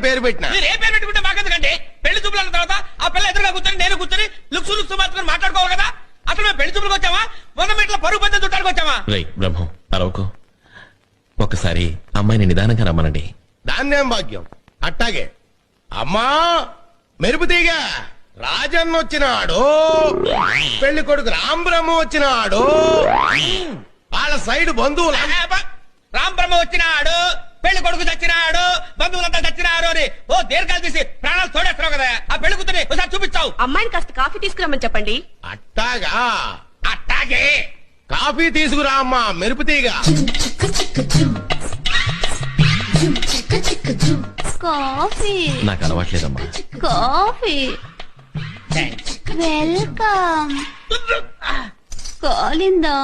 పేరు పెట్టిన. మీరు ఏ పేరు పెట్టుకుంటే మాకెందుకండి? పెళ్లి చూపుల తర్వాత ఆ పిల్ల ఎదురుగా కూర్చొని నేను కూర్చొని లుక్స్ మాత్రం మాట్లాడుకోవాలి కదా. అసలు మేము పెళ్లి చూపులకు వచ్చామా 100 మీటర్ల పరుగు పందెం చుట్టానికి వచ్చామా? బ్రహ్మం అరవకు. ఒకసారి అమ్మాయిని నిదానంగా రమ్మనండి. దాన్నేం భాగ్యం. అట్టాగే అమ్మా మెరుపుతీగ రాజన్న వచ్చినాడు, పెళ్లి కొడుకు రాంబ్రహ్మ వచ్చినాడు, వాళ్ళ సైడ్ బంధువులు రామ్ బ్రహ్మ వచ్చినాడు, పెళ్లి కొడుకు చచ్చినాడు, బంధువులంతా చచ్చినారు అని ఓ దీర్ఘాలు తీసి ప్రాణాలు తోడేస్తున్నావు కదా. ఆ పెళ్లి కూతుని ఒకసారి చూపించావు. అమ్మాయిని కాస్త కాఫీ తీసుకురమ్మని చెప్పండి. అట్టాగా అట్టాగే కాఫీ తీసుకురా అమ్మా మెరుపుతీగ. కాఫీ నాకు అలవాట్లేదమ్మా. Coffee welcome. కాలిందా?